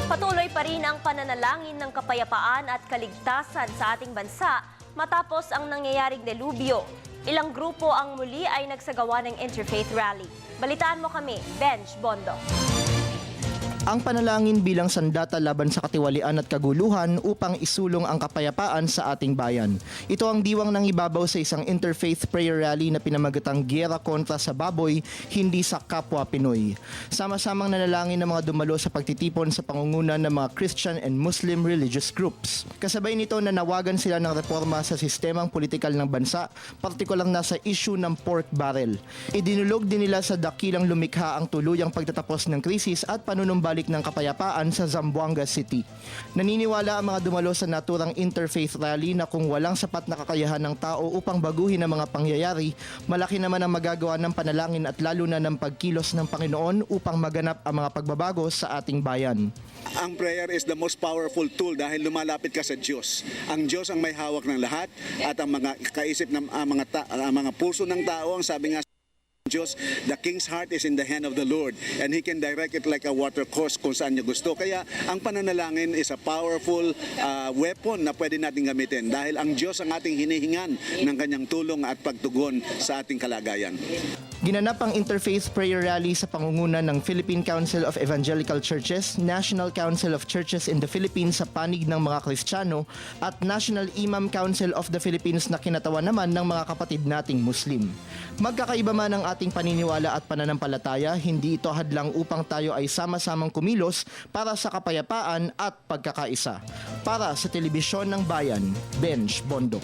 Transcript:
Patuloy pa rin ang pananalangin ng kapayapaan at kaligtasan sa ating bansa matapos ang nangyayaring delubyo. Ilang grupo ang muli ay nagsagawa ng interfaith rally. Balitaan mo kami, Benj Bondo. Ang panalangin bilang sandata laban sa katiwalian at kaguluhan upang isulong ang kapayapaan sa ating bayan. Ito ang diwang ng ibabaw sa isang interfaith prayer rally na pinamagatang Giyera kontra sa baboy, hindi sa kapwa Pinoy. Sama-samang nanalangin ng mga dumalo sa pagtitipon sa pangungunan ng mga Christian and Muslim religious groups. Kasabay nito nanawagan sila ng reforma sa sistemang politikal ng bansa, partikular na sa issue ng pork barrel. Idinulog din nila sa dakilang lumikha ang tuluyang pagtatapos ng krisis at panunumbalik ng kapayapaan sa Zamboanga City. Naniniwala ang mga dumalo sa naturang interfaith rally na kung walang sapat na kakayahan ng tao upang baguhin ang mga pangyayari, malaki naman ang magagawa ng panalangin at lalo na ng pagkilos ng Panginoon upang maganap ang mga pagbabago sa ating bayan. Ang prayer is the most powerful tool dahil lumalapit ka sa Diyos. Ang Diyos ang may hawak ng lahat at ang mga kaisip ng mga puso ng tao, ang sabi nga Diyos, the king's heart is in the hand of the Lord and He can direct it like a water course kung saan niya gusto. Kaya ang pananalangin is a powerful weapon na pwede natin gamitin dahil ang Diyos ang ating hinihingan ng kanyang tulong at pagtugon sa ating kalagayan. Ginanap ang Interfaith Prayer Rally sa pangunguna ng Philippine Council of Evangelical Churches, National Council of Churches in the Philippines sa panig ng mga Kristiyano at National Imam Council of the Philippines na kinatawan naman ng mga kapatid nating Muslim. Magkakaiba man ang ating paniniwala at pananampalataya, hindi ito hadlang upang tayo ay sama-samang kumilos para sa kapayapaan at pagkakaisa. Para sa Telebisyon ng Bayan, Benj Bondo.